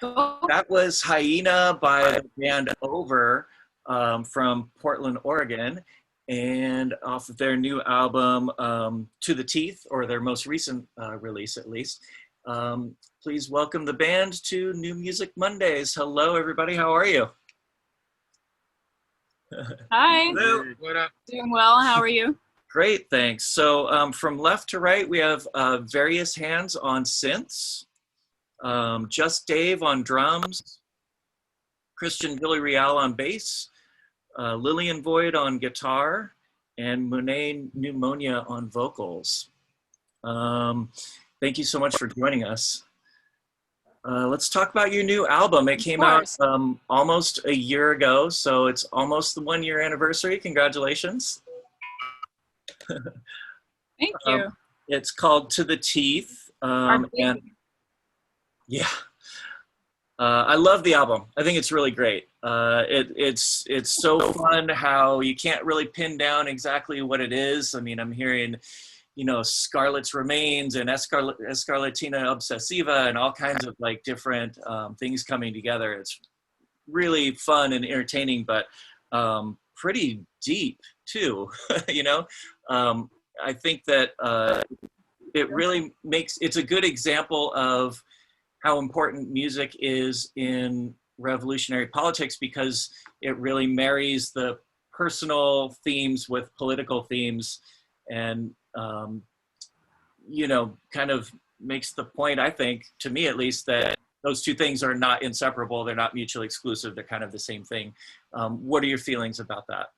Go. That was Hyena by the band Over from Portland, Oregon, and off of their new album, To the Teeth, or their most recent release at least. Please welcome the band to New Music Mondays. Hello, everybody. How are you? Hi. Hello. What up? Doing well. How are you? Great, thanks. So from left to right, we have various hands on synths. Just Dave on drums, Christian Villarreal on bass, Lillian Void on guitar, and Monet Pneumonia on vocals. Thank you so much for joining us. Let's talk about your new album. It came out almost a year ago, so it's almost the 1 year anniversary. Congratulations. Thank you. It's called To the Teeth. And yeah, I love the album. I think it's really great. It's so fun how you can't really pin down exactly what it is. I mean, I'm hearing, you know, Scarlet's Remains and Escarlatina Obsessiva and all kinds of like different things coming together. It's really fun and entertaining, but pretty deep too, you know? I think that it really it's a good example of how important music is in revolutionary politics, because it really marries the personal themes with political themes and, you know, kind of makes the point, I think, to me at least, that those two things are not inseparable. They're not mutually exclusive. They're kind of the same thing. What are your feelings about that?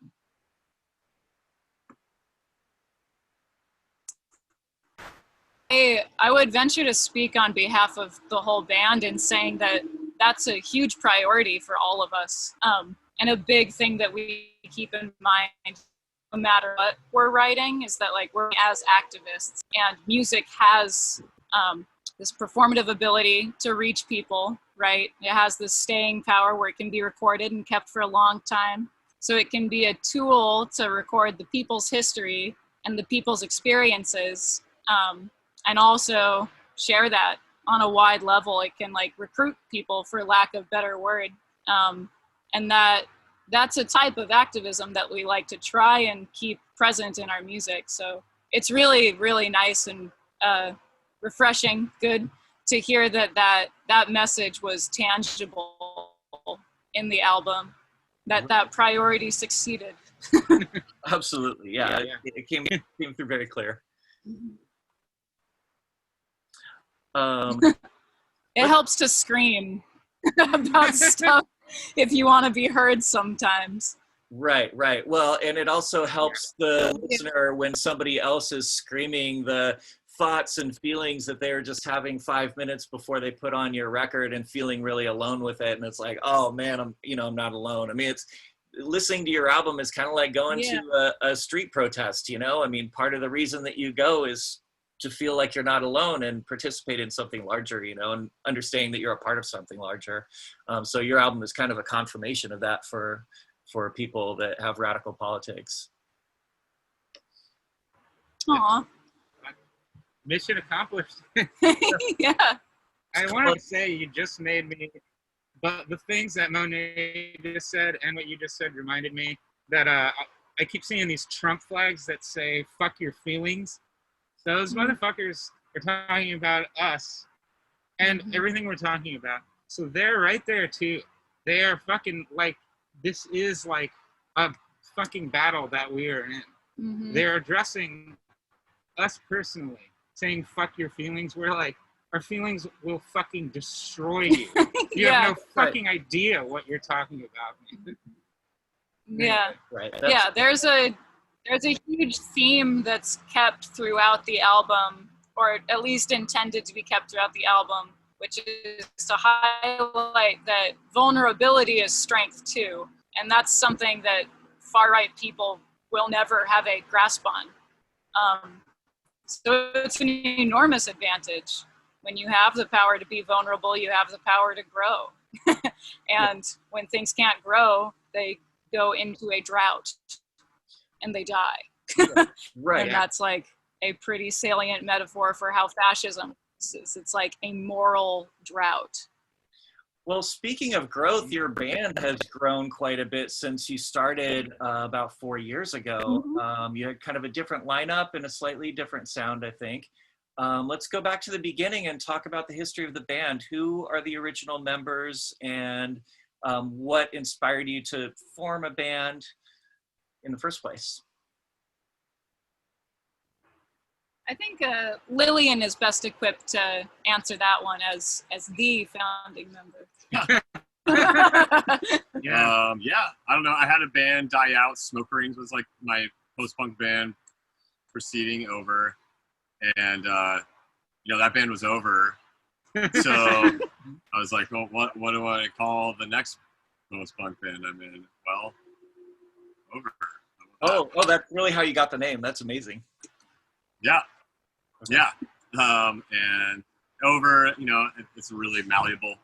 I would venture to speak on behalf of the whole band in saying that that's a huge priority for all of us, and a big thing that we keep in mind no matter what we're writing is that, like, we're as activists, and music has this performative ability to reach people, right? It has this staying power where it can be recorded and kept for a long time. So it can be a tool to record the people's history and the people's experiences, and also share that on a wide level. It can like recruit people, for lack of better word. And that's a type of activism that we like to try and keep present in our music. So it's really, really nice and refreshing, good to hear that message was tangible in the album, that priority succeeded. Absolutely, yeah. It came through very clear. It helps to scream about stuff if you want to be heard sometimes. Right. Well, and it also helps the listener when somebody else is screaming the thoughts and feelings that they're just having 5 minutes before they put on your record and feeling really alone with it. And it's like, oh man, I'm not alone. I mean, it's listening to your album is kind of like going to a street protest, you know? I mean, part of the reason that you go is to feel like you're not alone and participate in something larger, you know, and understanding that you're a part of something larger. So your album is kind of a confirmation of that for people that have radical politics. Aw. Mission accomplished. Yeah. I wanted to say, you just made me, but the things that Monet just said and what you just said reminded me that I keep seeing these Trump flags that say, fuck your feelings. Those motherfuckers are talking about us and everything we're talking about. So they're right there too. They are fucking like, this is like a fucking battle that we are in. They're addressing us personally, saying fuck your feelings. We're like, our feelings will fucking destroy you. You have no fucking idea what you're talking about. Yeah. Right. Yeah, there's a huge theme that's kept throughout the album, or at least intended to be kept throughout the album, which is to highlight that vulnerability is strength too. And that's something that far-right people will never have a grasp on. So it's an enormous advantage. When you have the power to be vulnerable, you have the power to grow. And when things can't grow, they go into a drought and they die. Right. And that's like a pretty salient metaphor for how fascism is. It's like a moral drought. Well, speaking of growth, your band has grown quite a bit since you started about 4 years ago. You had kind of a different lineup and a slightly different sound, I think. Let's go back to the beginning and talk about the history of the band. Who are the original members, and what inspired you to form a band in the first place? I think Lillian is best equipped to answer that one as the founding member. Yeah, I don't know. I had a band die out. Smoke Rings was like my post-punk band preceding Over, and that band was over. So I was like, well, what do I call the next post-punk band I'm in? Well, Over. Oh, that's really how you got the name. That's amazing. Yeah. Yeah. And Over, it's a really malleable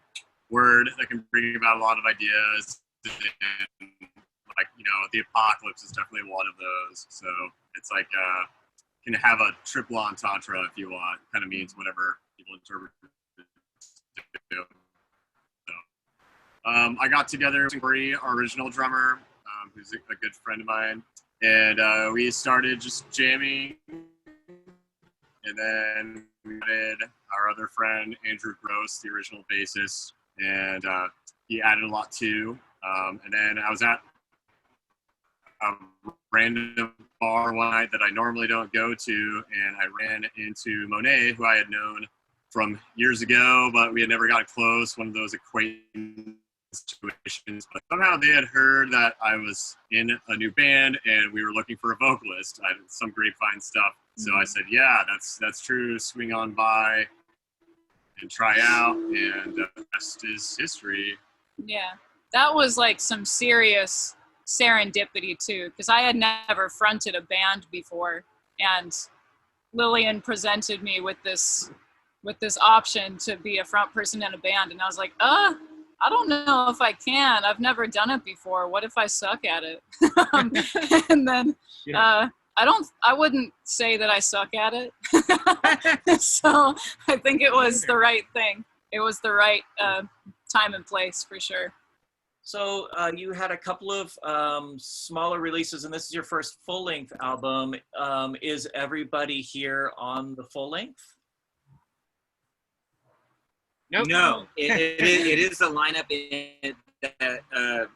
word that can bring about a lot of ideas. And the apocalypse is definitely one of those. So it's like, can have a triple entendre if you want. Kind of means whatever people interpret it to do. So, I got together with Corey, our original drummer, who's a good friend of mine. And we started just jamming. And then we added our other friend, Andrew Gross, the original bassist, and he added a lot too. And then I was at a random bar one night that I normally don't go to, and I ran into Monet, who I had known from years ago, but we had never got close, one of those acquaintance situations. But somehow they had heard that I was in a new band and we were looking for a vocalist. I had some grapevine stuff. So I said, yeah, that's true. Swing on by and try out, and the rest is history. Yeah, that was like some serious serendipity too, because I had never fronted a band before, and Lillian presented me with this option to be a front person in a band, and I was like, I don't know if I can. I've never done it before. What if I suck at it? And then I wouldn't say that I suck at it. So I think it was the right thing. It was the right time and place for sure. So you had a couple of smaller releases, and this is your first full-length album. Is everybody here on the full-length? Nope. No, it is the lineup that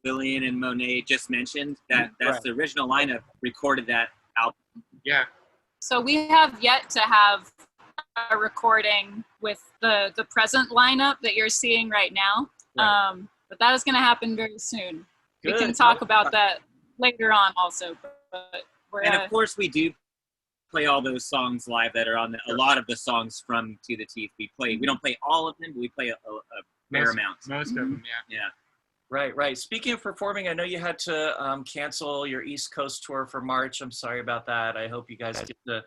Lillian and Monet just mentioned. That's right. The original lineup recorded that album. Yeah. So we have yet to have a recording with the present lineup that you're seeing right now. Right. But that is going to happen very soon. Good. We can talk about that later on also. But of course we do play all those songs live that are on a lot of the songs from To the Teeth. We don't play all of them, but we play a fair amount. Most of them, yeah. Yeah. Right. Speaking of performing, I know you had to cancel your East Coast tour for March. I'm sorry about that. I hope you guys get to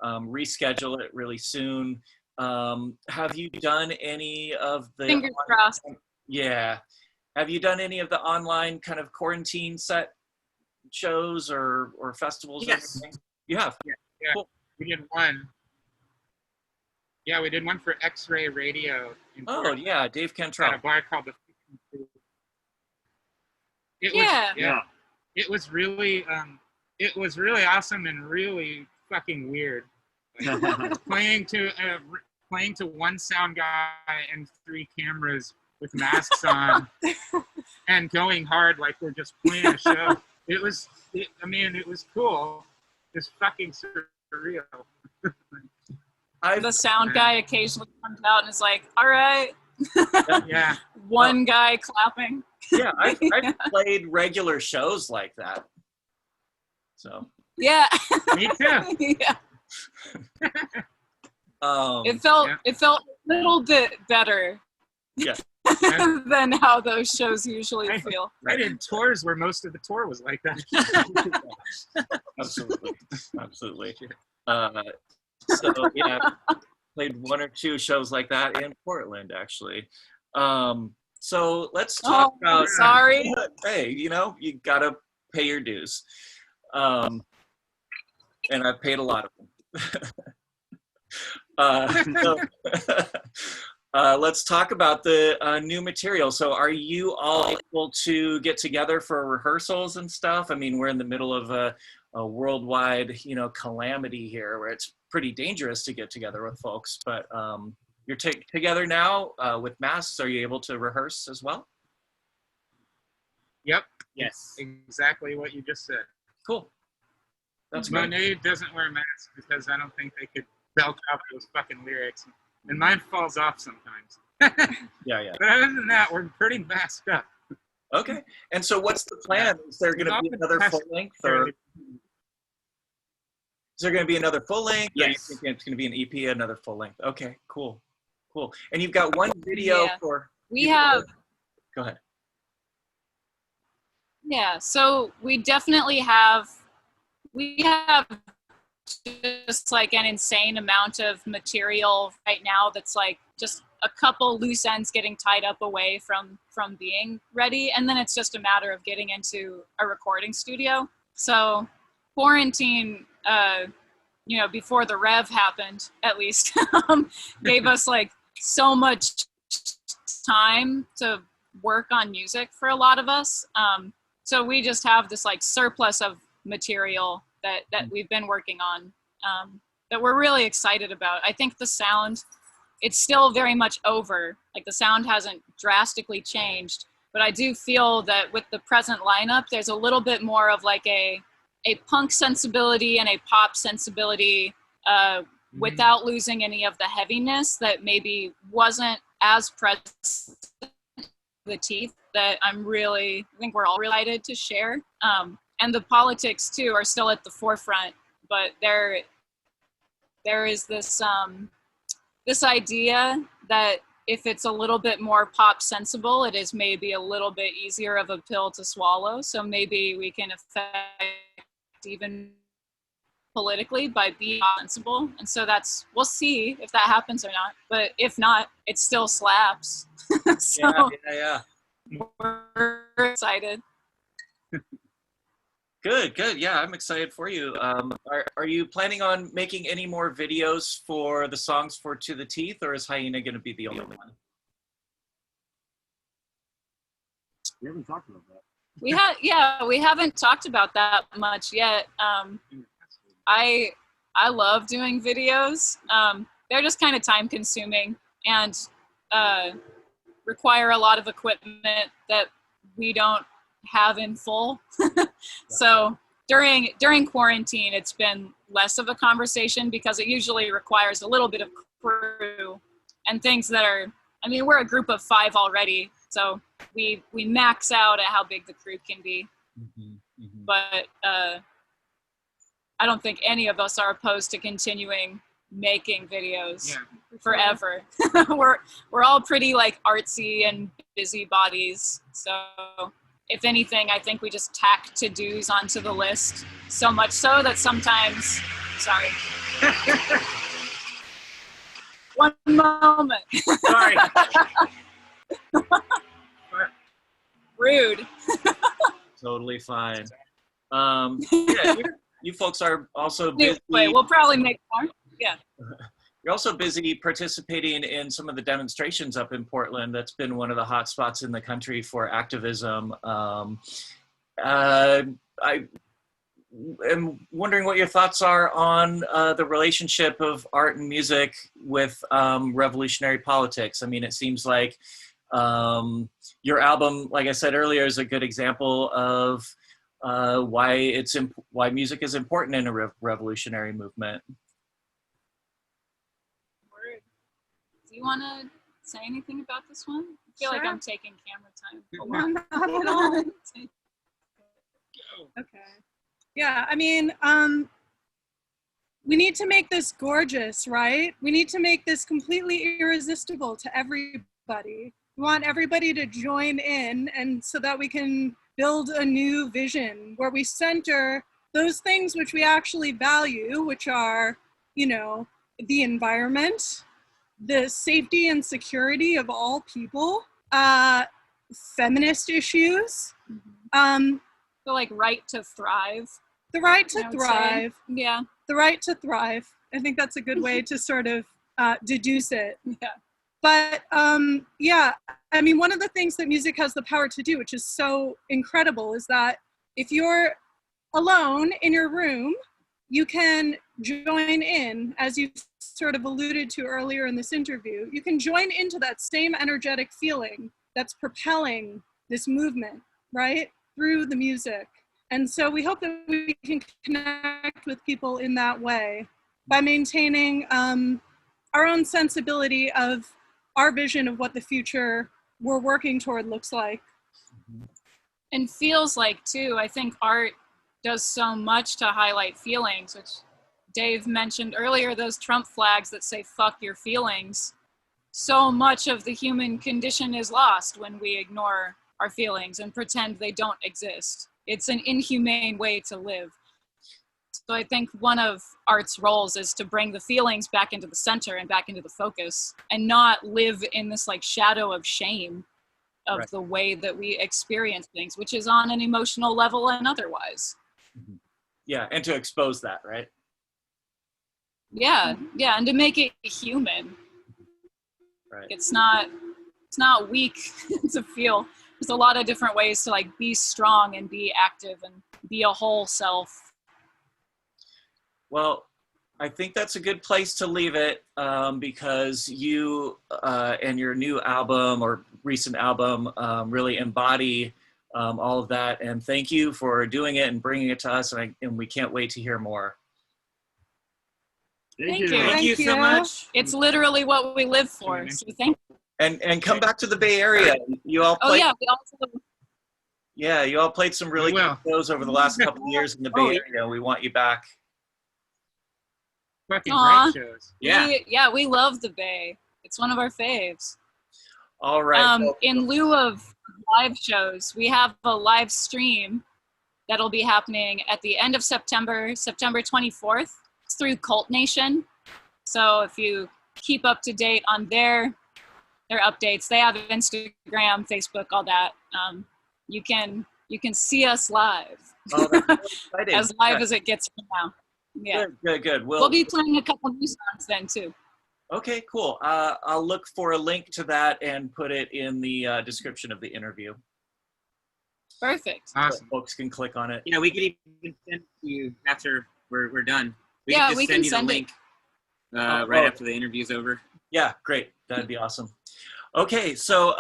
reschedule it really soon. Have you done any of the... Fingers crossed. Yeah. Have you done any of the online kind of quarantine set shows or festivals? Yes. Or anything? You have? Yeah. Cool. We did one. Yeah, we did one for X-Ray Radio. Yeah, Dave Cantrell. At a bar called the... It was really awesome and really fucking weird. Like, playing to one sound guy and 3 cameras with masks on and going hard like we're just playing a show. It was cool. It's fucking surreal. The sound guy occasionally comes out and is like, all right. Yeah. One guy clapping. Yeah, I've played regular shows like that. So. Yeah. Me too. Yeah. It felt a little bit better. Yeah. Than how those shows usually feel. I did tours where most of the tour was like that. Absolutely. So yeah, played 1 or 2 shows like that in Portland, actually. So let's talk about. Sorry. Hey, you gotta pay your dues, and I've paid a lot of them. let's talk about the new material. So are you all able to get together for rehearsals and stuff? I mean, we're in the middle of a worldwide, calamity here where it's pretty dangerous to get together with folks, but you're together now with masks. Are you able to rehearse as well? Yep. Yes. Exactly what you just said. Cool. That's great. Monet doesn't wear masks because I don't think they could belt out those fucking lyrics. And mine falls off sometimes. Yeah. But other than that, we're pretty masked up. Okay. And so what's the plan? Is there going to be another full length, or is there going to be another full length? Yes. Or you think it's going to be an EP, another full length? Okay, cool. And you've got one video for... We have... Go ahead. Yeah, so we definitely have... We have just like an insane amount of material right now that's like just a couple loose ends getting tied up away from being ready, and then it's just a matter of getting into a recording studio. So quarantine, before the rev happened, at least, gave us like so much time to work on music for a lot of us. So we just have this like surplus of material that we've been working on, that we're really excited about. I think the sound, it's still very much over. Like the sound hasn't drastically changed, but I do feel that with the present lineup, there's a little bit more of like a punk sensibility and a pop sensibility, without losing any of the heaviness that maybe wasn't as present in the Teeth, that I think we're all related to share. And the politics too are still at the forefront, but there is this this idea that if it's a little bit more pop sensible, it is maybe a little bit easier of a pill to swallow. So maybe we can affect even politically by being sensible. And so we'll see if that happens or not. But if not, it still slaps. So Yeah. we're excited. Good. Yeah, I'm excited for you. Are you planning on making any more videos for the songs for To the Teeth, or is Hyena going to be the only one? We haven't talked about that. We haven't talked about that much yet. I love doing videos. They're just kind of time consuming and require a lot of equipment that we don't have in full. So during quarantine, it's been less of a conversation because it usually requires a little bit of crew and things that are, we're a group of 5 already, so we max out at how big the crew can be. But I don't think any of us are opposed to continuing making videos forever. We're all pretty like artsy and busy bodies, so if anything, I think we just tack to-dos onto the list, so much so that sometimes, sorry. One moment. Sorry. Rude. Totally fine. You folks are also busy. Anyway, we'll probably make more. Yeah. You're also busy participating in some of the demonstrations up in Portland. That's been one of the hot spots in the country for activism. I am wondering what your thoughts are on the relationship of art and music with revolutionary politics. It seems like your album, like I said earlier, is a good example of why music is important in a revolutionary movement. Do you want to say anything about this one? I feel like I'm taking camera time. Not at all. Okay. Yeah, we need to make this gorgeous, right? We need to make this completely irresistible to everybody. We want everybody to join in, and so that we can build a new vision where we center those things which we actually value, which are, the environment, the safety and security of all people, feminist issues, the like right to thrive. The right to thrive. Yeah. The right to thrive. I think that's a good way to sort of deduce it. Yeah. But yeah, I mean, one of the things that music has the power to do, which is so incredible, is that if you're alone in your room, you can join in, as you sort of alluded to earlier in this interview. You can join into that same energetic feeling that's propelling this movement, right, through the music. And so we hope that we can connect with people in that way by maintaining our own sensibility of our vision of what the future we're working toward looks like. And feels like too, I think art does so much to highlight feelings, which Dave mentioned earlier, those Trump flags that say fuck your feelings. So much of the human condition is lost when we ignore our feelings and pretend they don't exist. It's an inhumane way to live. So I think one of art's roles is to bring the feelings back into the center and back into the focus, and not live in this like shadow of shame of the way that we experience things, which is on an emotional level and otherwise. Yeah, and to expose that, right? Yeah, yeah, and to make it human. Right. It's not weak to feel. There's a lot of different ways to like be strong and be active and be a whole self. Well, I think that's a good place to leave it, because you and your new album or recent album really embody all of that. And thank you for doing it and bringing it to us. And we can't wait to hear more. Thank you. Thank you so much. It's literally what we live for. So thank you. And come back to the Bay Area. You all played. Oh yeah, we also. Yeah, you all played some really good shows over the last couple of years in the Bay Area. We want you back. Fucking great shows. Yeah. We love the Bay. It's one of our faves. All right. In lieu of live shows, we have a live stream that'll be happening at the end of September 24th. It's through Cult Nation. So if you keep up to date on their updates, they have Instagram, Facebook, all that. You can see us live. Oh, that's exciting. As live as it gets for now. Yeah. Good. We'll be playing a couple new songs then too. Okay, cool. I'll look for a link to that and put it in the description of the interview. Perfect. Awesome. So folks can click on it. Yeah, we could even send it to you after we're done. We Yeah, could just we send can you send the it. link right after the interview's over. Yeah, great. That'd be awesome. Okay, so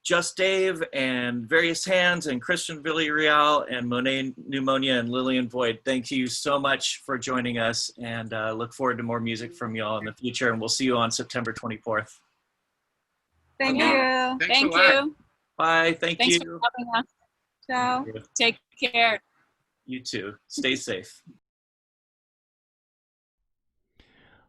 Just Dave and Various Hands and Christian Villarreal and Monet Pneumonia and Lillian Void, thank you so much for joining us, and look forward to more music from y'all in the future, and we'll see you on September 24th. Thank you. Thank you. Bye. Thanks Thanks you. for having us. Ciao. Take care. You too. Stay safe.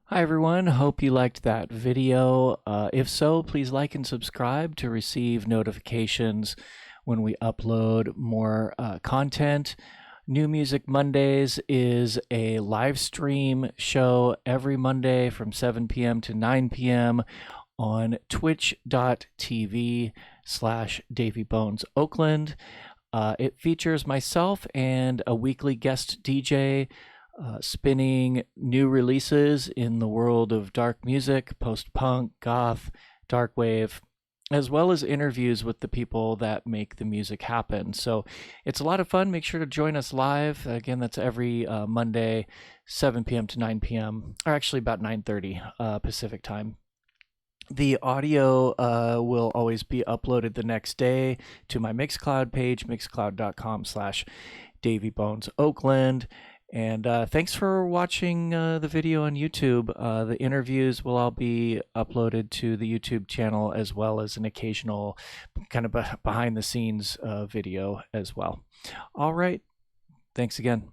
Hi everyone, hope you liked that video. If so, please like and subscribe to receive notifications when we upload more content. New Music Mondays is a live stream show every Monday from 7 p.m. to 9 p.m. on twitch.tv/DavyBonesOakland. It features myself and a weekly guest DJ spinning new releases in the world of dark music, post-punk, goth, dark wave, as well as interviews with the people that make the music happen. So it's a lot of fun. Make sure to join us live. Again, that's every Monday, 7 p.m. to 9 p.m., or actually about 9:30 Pacific time. The audio will always be uploaded the next day to my Mixcloud page, mixcloud.com/DavyBonesOakland. And thanks for watching the video on YouTube. The interviews will all be uploaded to the YouTube channel, as well as an occasional kind of behind the scenes video as well. All right. Thanks again.